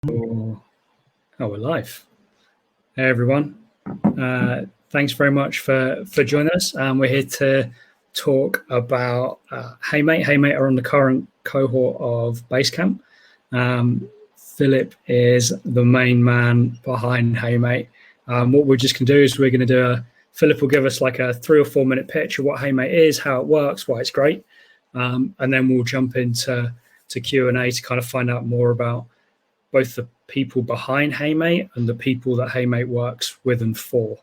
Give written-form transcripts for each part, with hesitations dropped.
Oh, we're live. Hey, everyone. Thanks very much for joining us. We're here to talk about HeyMate. HeyMate are on the current cohort of Basecamp. Philip is the main man behind HeyMate. What we're just going to do is we're going to do Philip will give us like a 3 or 4 minute pitch of what HeyMate is, how it works, why it's great. And then we'll jump into Q&A to kind of find out more about both the people behind HeyMate and the people that HeyMate works with and for.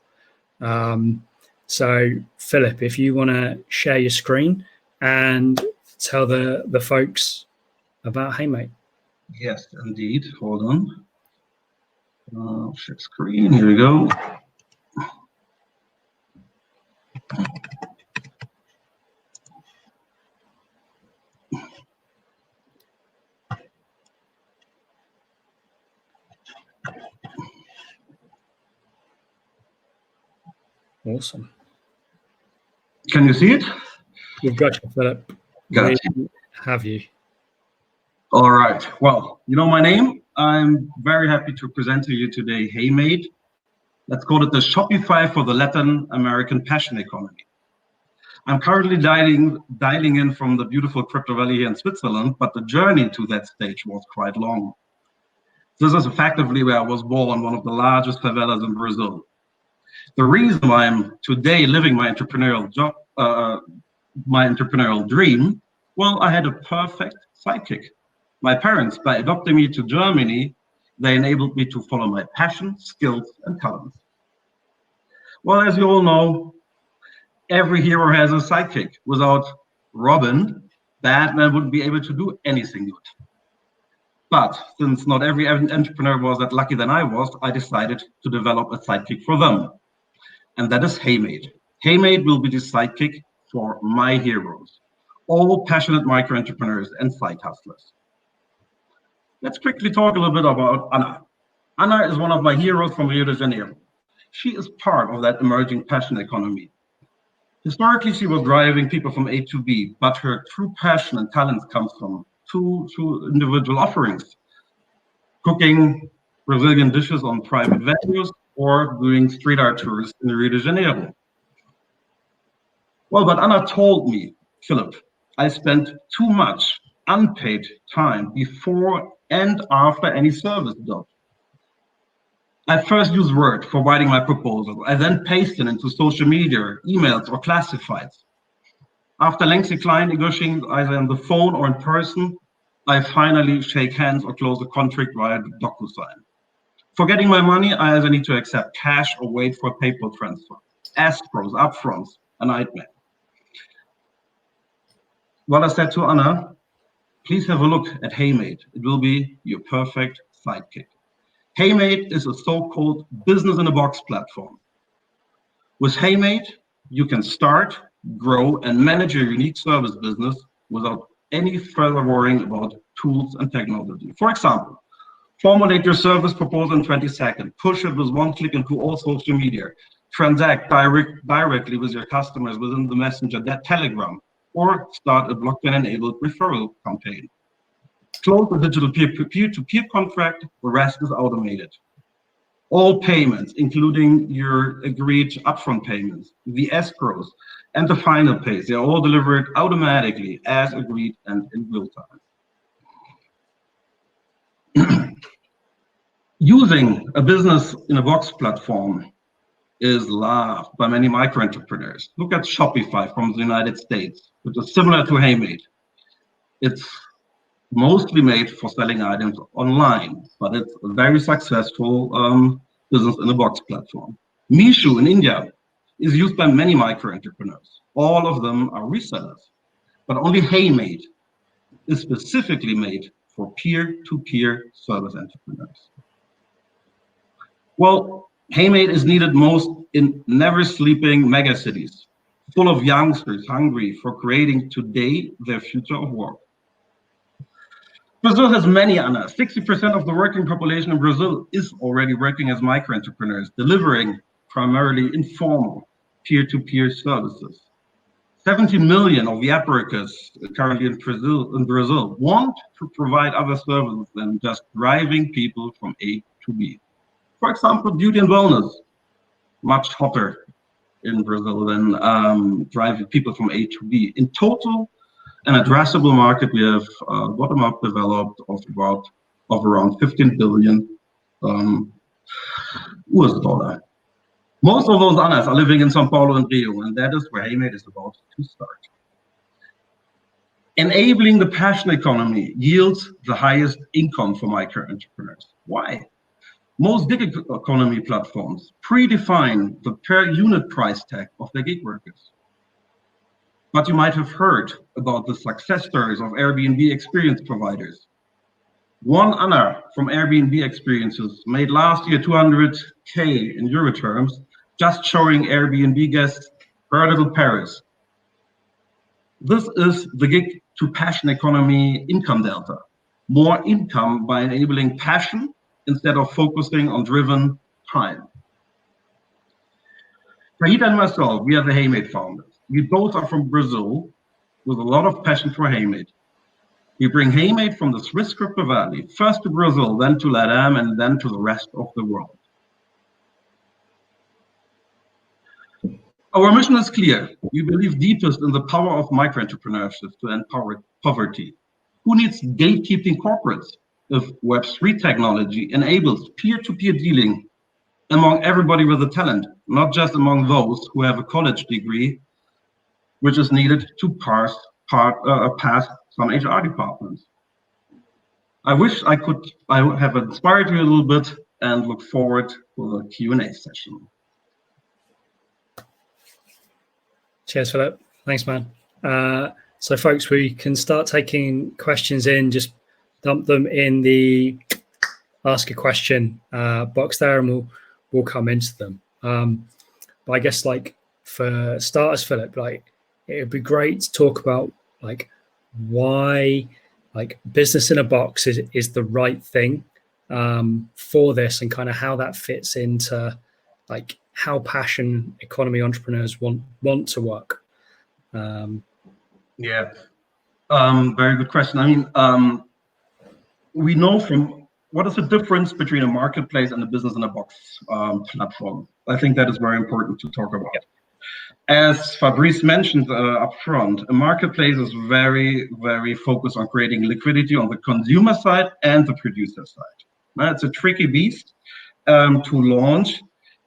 So, Philip, if you want to share your screen and tell the folks about HeyMate. Yes, indeed. Hold on. Share screen. Here we go. Awesome. Can you see it? We've got you, Philip. Got you. Have you? All right. Well, you know my name. I'm very happy to present to you today HeyMate. Let's call it the Shopify for the Latin American passion economy. I'm currently dialing in from the beautiful Crypto Valley here in Switzerland, but the journey to that stage was quite long. This is effectively where I was born, one of the largest favelas in Brazil. The reason why I'm today living my entrepreneurial job, my entrepreneurial dream, well, I had a perfect sidekick. My parents, by adopting me to Germany, they enabled me to follow my passion, skills, and talents. Well, as you all know, every hero has a sidekick. Without Robin, Batman wouldn't be able to do anything good. But since not every entrepreneur was that lucky than I was, I decided to develop a sidekick for them. And that is HeyMate. HeyMate will be the sidekick for my heroes, all passionate micro entrepreneurs and side hustlers. Let's quickly talk a little bit about Anna. Anna is one of my heroes from Rio de Janeiro. She is part of that emerging passion economy. Historically, she was driving people from A to B, but her true passion and talents comes from two individual offerings: cooking Brazilian dishes on private venues or doing street art tours in Rio de Janeiro. Well, but Anna told me, Philip, I spent too much unpaid time before and after any service job. I first used Word for writing my proposal. I then pasted into social media, emails, or classifieds. After lengthy client negotiations, either on the phone or in person, I finally shake hands or close a contract via DocuSign. For getting my money, I either need to accept cash or wait for a PayPal transfer. Escrows, upfronts, a nightmare. Well, I said to Anna, please have a look at HeyMate. It will be your perfect sidekick. HeyMate is a so-called business-in-a-box platform. With HeyMate, you can start, grow, and manage your unique service business without any further worrying about tools and technology. For example, formulate your service proposal in 20 seconds, push it with one click into all social media, transact directly with your customers within the Messenger, that Telegram, or start a blockchain-enabled referral campaign. Close a digital peer-to-peer contract, the rest is automated. All payments, including your agreed upfront payments, the escrows, and the final pays, they're all delivered automatically as agreed and in real time. Using a business-in-a-box platform is loved by many micro entrepreneurs. Look at Shopify from the United States, which is similar to HeyMate. It's mostly made for selling items online, but it's a very successful business-in-a-box platform. Meesho in India is used by many micro entrepreneurs. All of them are resellers, but only HeyMate is specifically made for peer-to-peer service entrepreneurs. Well, HeyMate is needed most in never-sleeping megacities, full of youngsters hungry for creating today their future of work. Brazil has many, Anna. 60% of the working population in Brazil is already working as micro-entrepreneurs, delivering primarily informal peer-to-peer services. 70 million of the app workers currently in Brazil want to provide other services than just driving people from A to B. For example, beauty and wellness, much hotter in Brazil than driving people from A to B. In total, an addressable market we have bottom-up developed of around 15 billion US dollar. Most of those analysts are living in São Paulo and Rio, and that is where HeyMate is about to start. Enabling the passion economy yields the highest income for micro entrepreneurs. Why? Most gig economy platforms predefine the per unit price tag of their gig workers. But you might have heard about the success stories of Airbnb experience providers. One Anna from Airbnb Experiences made last year 200K in euro terms, just showing Airbnb guests her little Paris. This is the gig to passion economy income delta. More income by enabling passion instead of focusing on driven time. Fahid and myself, we are the HeyMate founders. We both are from Brazil with a lot of passion for HeyMate. We bring HeyMate from the Swiss Crypto Valley, first to Brazil, then to LATAM, and then to the rest of the world. Our mission is clear. We believe deepest in the power of micro-entrepreneurship to end poverty. Who needs gatekeeping corporates if Web3 technology enables peer-to-peer dealing among everybody with a talent, not just among those who have a college degree, which is needed to pass some HR departments. I wish I have inspired you a little bit and look forward to the Q&A session. Cheers, Philip. Thanks, man. So folks, we can start taking questions in, just dump them in the ask a question box there and we'll come into them. But I guess like for starters, Philip, like it would be great to talk about like why like business in a box is the right thing for this and kind of how that fits into like how passion economy entrepreneurs want to work. Yeah, very good question. I mean, we know from what is the difference between a marketplace and a business in a box platform? I think that is very important to talk about. As Fabrice mentioned up front, a marketplace is very, very focused on creating liquidity on the consumer side and the producer side. It's a tricky beast to launch.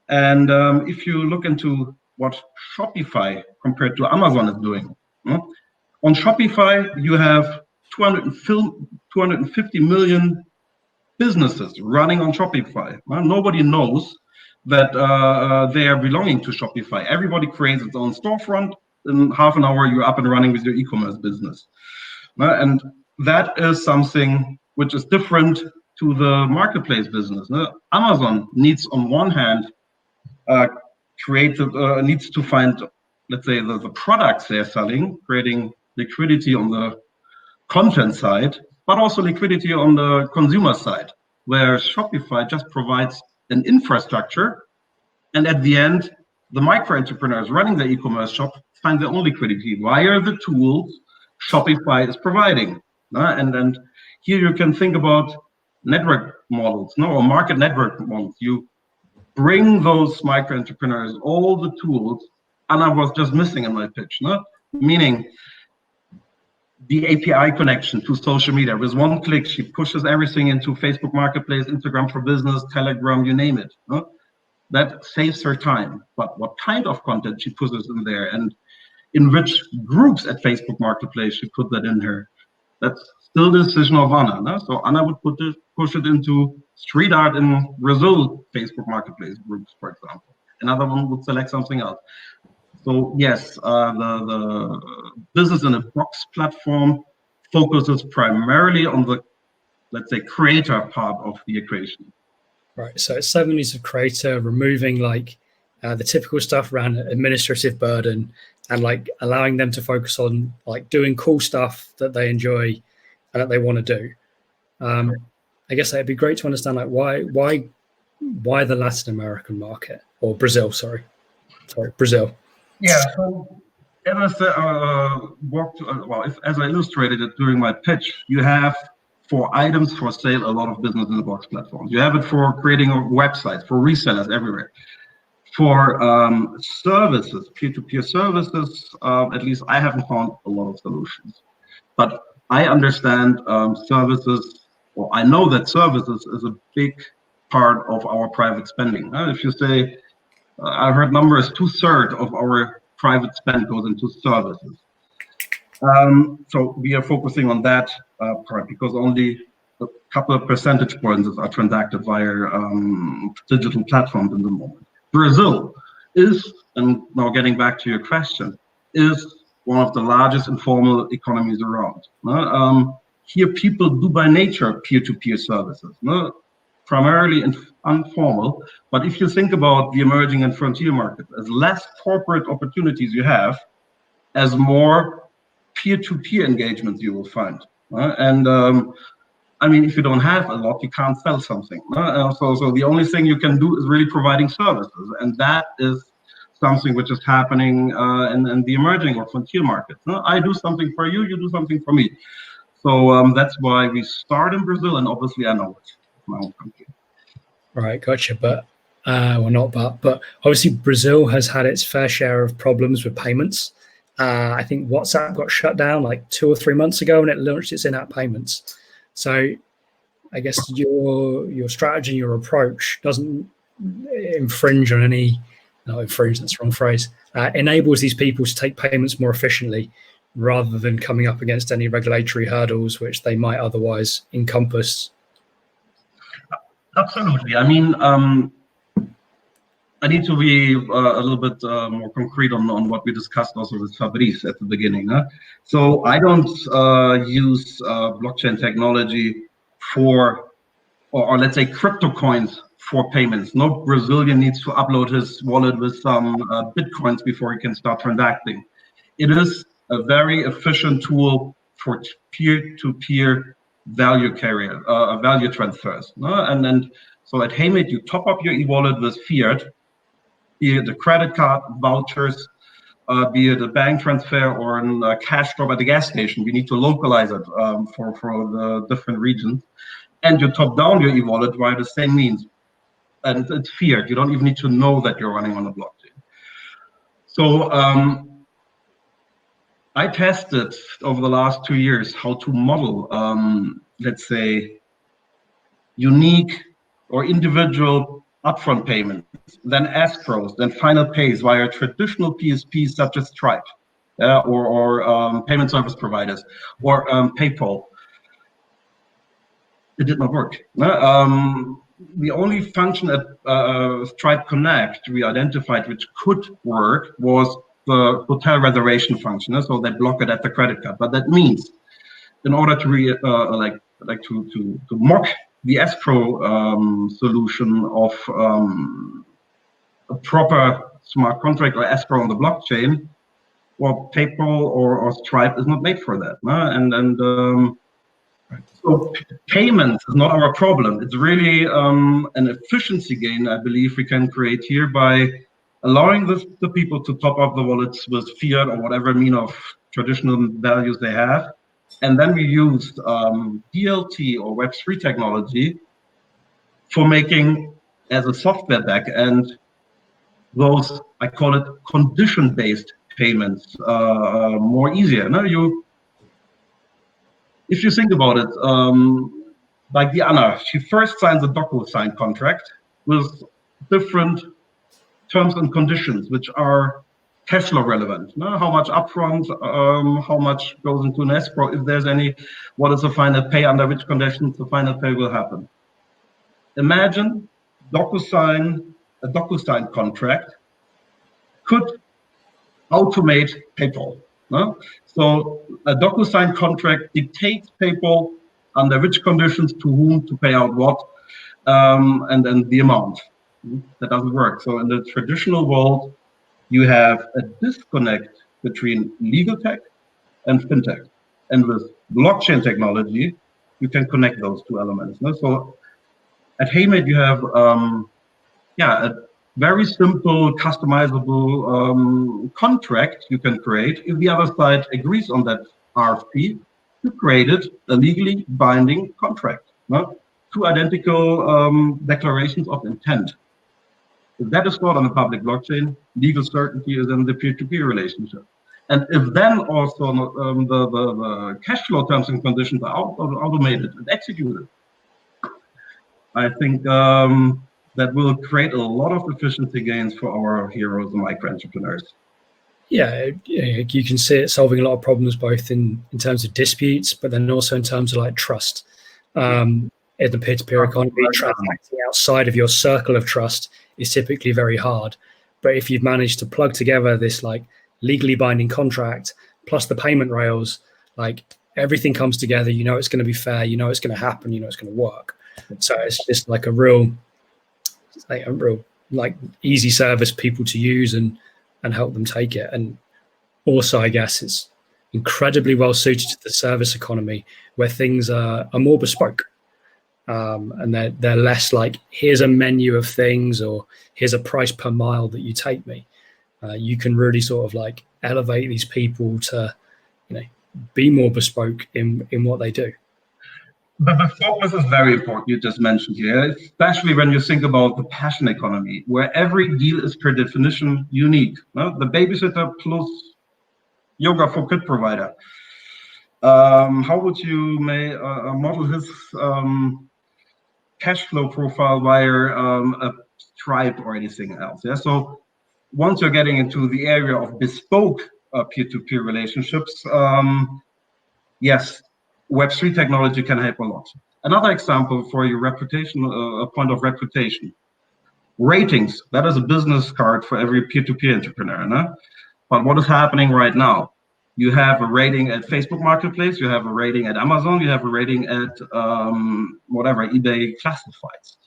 And if you look into what Shopify compared to Amazon is doing, on Shopify, you have 250 million businesses running on Shopify. Nobody knows that they are belonging to Shopify. Everybody creates its own storefront. In half an hour, you're up and running with your e-commerce business. And that is something which is different to the marketplace business. Amazon needs, on one hand, needs to find, let's say, the products they're selling, creating liquidity on the content side, but also liquidity on the consumer side, where Shopify just provides an infrastructure, and at the end, the micro entrepreneurs running the e-commerce shop find their own liquidity via the tools Shopify is providing. And here you can think about network models, or market network models. You bring those micro entrepreneurs all the tools Anna was just missing in my pitch, meaning the API connection to social media. With one click, she pushes everything into Facebook Marketplace, Instagram for Business, Telegram, you name it. That saves her time. But what kind of content she pushes in there and in which groups at Facebook Marketplace she put that in her, that's still the decision of Anna. So Anna would push it into street art in Brazil Facebook Marketplace groups, for example. Another one would select something else. So yes, the business in a box platform focuses primarily on the, let's say, creator part of the equation. Right. So it's 7 years of creator, removing like the typical stuff around administrative burden and like allowing them to focus on like doing cool stuff that they enjoy and that they want to do. I guess it'd be great to understand like why the Latin American market or Brazil, Brazil. Yeah, so as I said, as I illustrated it during my pitch, you have for items for sale a lot of business in the box platforms. You have it for creating websites, for resellers everywhere. For services, peer-to-peer services, at least I haven't found a lot of solutions. But I understand services, or I know that services is a big part of our private spending. If you say, I heard numbers, 2/3 of our private spend goes into services. So we are focusing on that part because only a couple of percentage points are transacted via digital platforms in the moment. Brazil is, and now getting back to your question, is one of the largest informal economies around. Here people do by nature peer-to-peer services, primarily informal. But if you think about the emerging and frontier markets, as less corporate opportunities you have, as more peer-to-peer engagements you will find. I mean, if you don't have a lot, you can't sell something. So the only thing you can do is really providing services. And that is something which is happening in the emerging or frontier markets. I do something for you, you do something for me. So that's why we start in Brazil, and obviously I know it's my own country. Right, gotcha. But but obviously Brazil has had its fair share of problems with payments. I think WhatsApp got shut down like 2 or 3 months ago, and it launched its in-app payments. So I guess your strategy, your approach doesn't infringe on any, not infringe, that's the wrong phrase, enables these people to take payments more efficiently rather than coming up against any regulatory hurdles which they might otherwise encompass. Absolutely. I mean, I need to be a little bit more concrete on what we discussed also with Fabrice at the beginning. So I don't use blockchain technology for, or let's say crypto coins for payments. No Brazilian needs to upload his wallet with some Bitcoins before he can start transacting. It is a very efficient tool for peer-to-peer value transfers. And so at HeyMate, you top up your e-wallet with fiat, be it a credit card, vouchers, be it a bank transfer or a cash drop at the gas station. We need to localize it for the different regions. And you top down your e-wallet via the same means. And it's fiat. You don't even need to know that you're running on a blockchain. So I tested over the last 2 years how to model, let's say, unique or individual upfront payments, then escrows, then final pays via traditional PSPs such as Stripe or payment service providers or PayPal. It did not work. The only function at Stripe Connect we identified which could work was the hotel reservation function. So they block it at the credit card. But that means in order to to mock the escrow solution of a proper smart contract or escrow on the blockchain, well, PayPal or Stripe is not made for that. So payments is not our problem. It's really an efficiency gain, I believe, we can create here by allowing the people to top up the wallets with fiat or whatever mean of traditional values they have. And then we used DLT or Web3 technology for making, as a software backend, those, I call it condition-based payments, more easier. Now if you think about it, like Diana, she first signs a DocuSign contract with different terms and conditions, which are cash flow relevant. How much upfront, how much goes into an escrow, if there's any, what is the final pay, under which conditions the final pay will happen. Imagine a DocuSign contract could automate PayPal. So a DocuSign contract dictates PayPal under which conditions to whom to pay out what, and then the amount. That doesn't work. So in the traditional world, you have a disconnect between legal tech and fintech. And with blockchain technology, you can connect those two elements. So at HeyMate, you have very simple, customizable contract you can create. If the other side agrees on that RFP, you created a legally binding contract. No? Two identical declarations of intent. If that is stored on a public blockchain, legal certainty is in the peer-to-peer relationship. And if then also the cash flow terms and conditions are automated and executed, I think that will create a lot of efficiency gains for our heroes and micro entrepreneurs. Yeah, you can see it solving a lot of problems, both in terms of disputes, but then also in terms of like trust. In the peer-to-peer economy, transacting outside of your circle of trust is typically very hard. But if you've managed to plug together this like legally binding contract plus the payment rails, like everything comes together, you know it's going to be fair, you know it's going to happen, you know it's going to work. So it's just like a real like easy service people to use and help them take it. And also, I guess it's incredibly well suited to the service economy where things are more bespoke. And they're less like, here's a menu of things or here's a price per mile that you take me. You can really sort of like elevate these people to, you know, be more bespoke in what they do. But the focus is very important, you just mentioned here, especially when you think about the passion economy, where every deal is per definition unique. No? The babysitter plus yoga for kid provider. How would you model his cash flow profile via a Stripe or anything else? Yeah. So once you're getting into the area of bespoke peer-to-peer relationships, yes, Web3 technology can help a lot. Another example for your reputation, a point of reputation. Ratings, that is a business card for every peer-to-peer entrepreneur. No? But what is happening right now? You have a rating at Facebook Marketplace, you have a rating at Amazon, you have a rating at whatever, eBay Classifieds.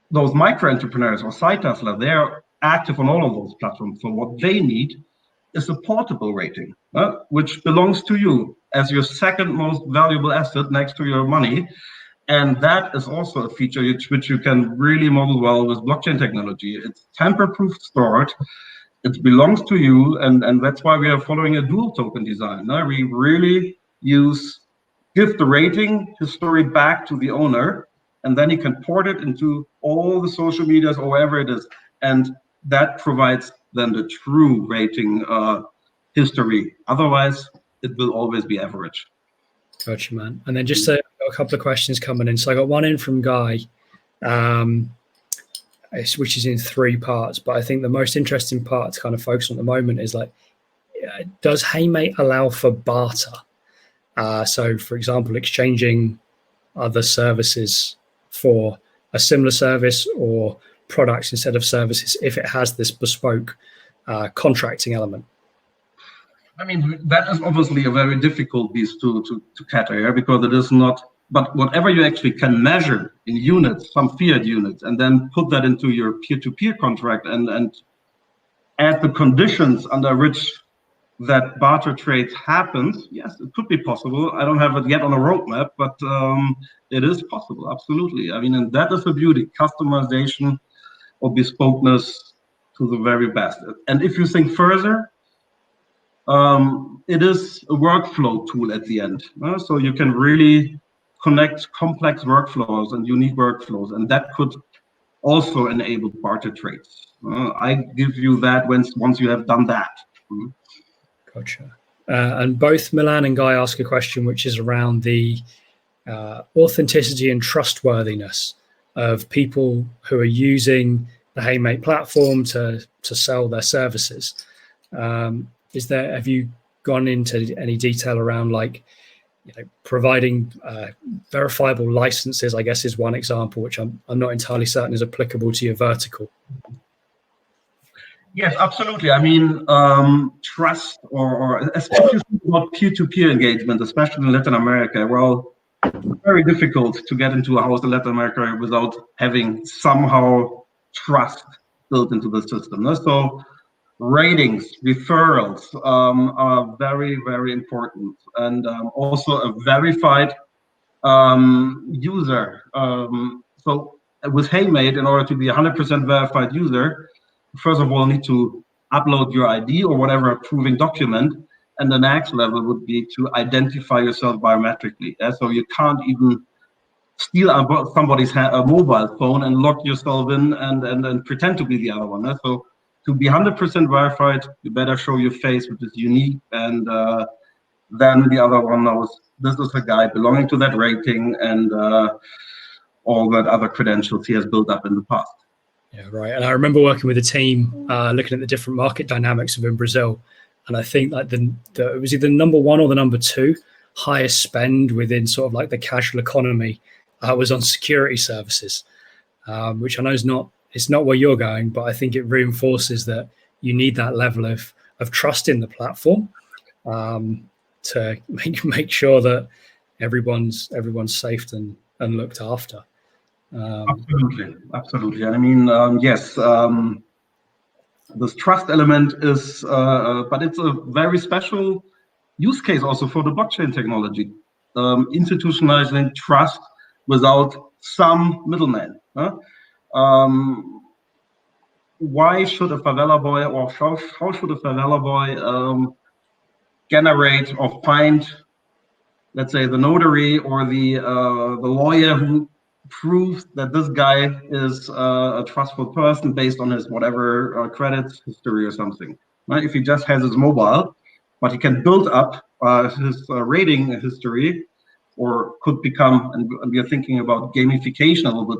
Those micro entrepreneurs or side hustlers, they're active on all of those platforms. So what they need is a portable rating, which belongs to you as your second most valuable asset next to your money. And that is also a feature which you can really model well with blockchain technology. It's tamper-proof stored, it belongs to you, and that's why we are following a dual token design. We really give the rating history back to the owner, and then he can port it into all the social medias or wherever it is. And that provides then the true rating history. Otherwise, it will always be average. Gotcha, man. And then just a couple of questions coming in. So I got one in from Guy, which is in 3 parts. But I think the most interesting part to kind of focus on at the moment is like, does HeyMate allow for barter? So, for example, exchanging other services for a similar service or products instead of services if it has this bespoke contracting element. I mean, that is obviously a very difficult piece to cater, because it is not, but whatever you actually can measure in units, some fiat units, and then put that into your peer-to-peer contract and add the conditions under which that barter trade happens, yes, it could be possible. I don't have it yet on a roadmap, but it is possible, absolutely. I mean, and that is the beauty, customization or bespokeness to the very best. And if you think further, it is a workflow tool at the end. So you can really connect complex workflows and unique workflows, and that could also enable barter trades. I give you that once you have done that. Gotcha. And both Milan and Guy ask a question which is around the authenticity and trustworthiness of people who are using the HeyMate platform to sell their services. Have you gone into any detail around like, providing verifiable licenses, I guess is one example, which I'm not entirely certain is applicable to your vertical. Yes, absolutely. I mean, trust or especially about peer-to-peer engagement, especially in Latin America, well, very difficult to get into a house in Latin America without having somehow trust built into the system. So ratings, referrals are very, very important. And also a verified user. So with HeyMate, in order to be a 100% verified user, first of all, need to upload your ID or whatever approving document. And the next level would be to identify yourself biometrically. So you can't even steal somebody's a mobile phone and log yourself in and pretend to be the other one. So to be 100% verified, you better show your face, which is unique, and then the other one knows this is a guy belonging to that rating and all that other credentials he has built up in the past. Yeah, right. And I remember working with a team looking at the different market dynamics within Brazil, and I think like it was either number one or the number two highest spend within sort of like the casual economy was on security services, which I know it's not where you're going, but I think it reinforces that you need that level of trust in the platform to make sure that everyone's safe and looked after. Absolutely. And I mean, yes, this trust element is, but it's a very special use case also for the blockchain technology, institutionalizing trust without some middleman. Why should a favela boy, or how should a favela boy generate or find, let's say, the notary or the lawyer who proves that this guy is a trustful person based on his whatever credits history or something, right? If he just has his mobile, but he can build up his rating history, or could become, and we are thinking about gamification a little bit,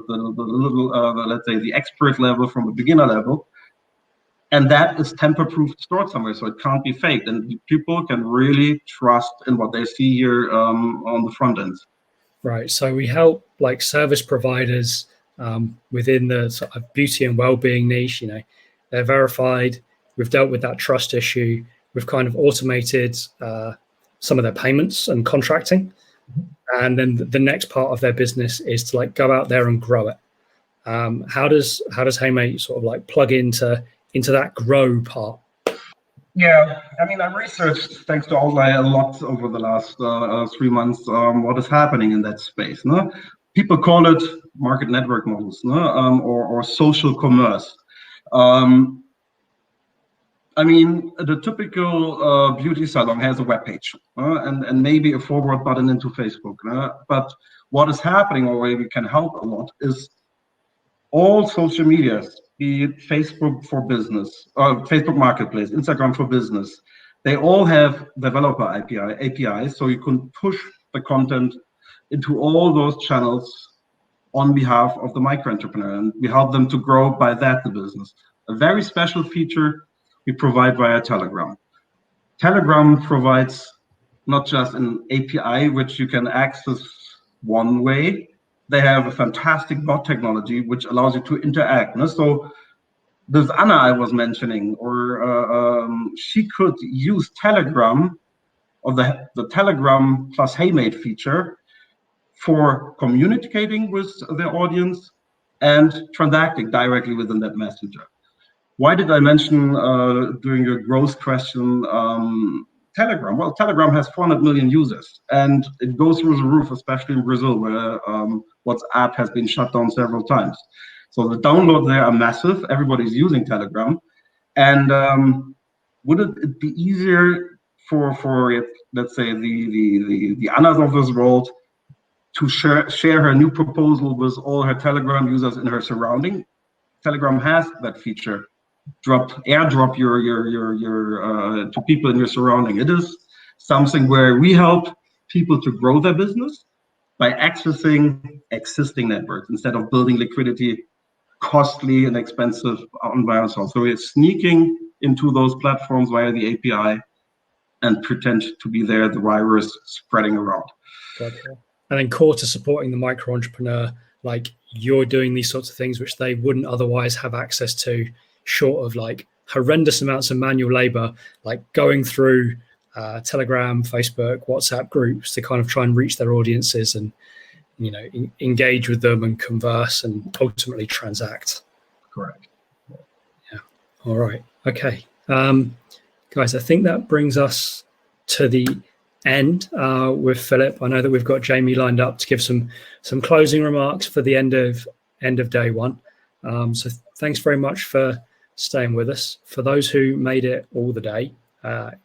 let's say the expert level from the beginner level, and that is tamper-proof, stored somewhere, so it can't be faked, and people can really trust in what they see here on the front end. Right. So we help like service providers within the sort of beauty and well-being niche. They're verified. We've dealt with that trust issue. We've kind of automated some of their payments and contracting, and then the next part of their business is to like go out there and grow it. How does HeyMate sort of like plug into that grow part? Yeah, I mean, I've researched, thanks to Outlier, a lot over the last 3 months what is happening in that space. No? People call it market network models, no? Or social commerce. I mean, the typical beauty salon has a web page and maybe a forward button into Facebook. But what is happening, or where we can help a lot, is all social medias, be it Facebook for business, Facebook Marketplace, Instagram for business, they all have developer APIs, so you can push the content into all those channels on behalf of the micro entrepreneur, and we help them to grow by that the business. A very special feature we provide via Telegram. Telegram provides not just an API which you can access one way. They have a fantastic bot technology which allows you to interact. So this Anna I was mentioning, or she could use Telegram, or the Telegram plus HeyMate feature, for communicating with the audience and transacting directly within that messenger. Why did I mention during your growth question Telegram? Well, Telegram has 400 million users, and it goes through the roof, especially in Brazil, where WhatsApp has been shut down several times. So the downloads there are massive. Everybody's using Telegram, and would it be easier for let's say the Annas of this world to share her new proposal with all her Telegram users in her surrounding? Telegram has that feature. Airdrop your to people in your surrounding. It is something where we help people to grow their business by accessing existing networks instead of building liquidity, costly and expensive on by ourselves. So we're sneaking into those platforms via the API and pretend to be there, the virus spreading around. Gotcha. And then core to supporting the micro entrepreneur, like you're doing these sorts of things which they wouldn't otherwise have access to, short of like horrendous amounts of manual labor, like going through Telegram, Facebook, WhatsApp groups to kind of try and reach their audiences and engage with them and converse and ultimately transact. Correct. Yeah. All right. Okay. Guys, I think that brings us to the end with Philip. I know that we've got Jamie lined up to give some closing remarks for the end of end of day one. So thanks very much for staying with us. For those who made it all the day,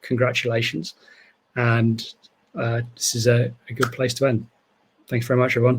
congratulations. And this is a good place to end. Thanks very much, everyone.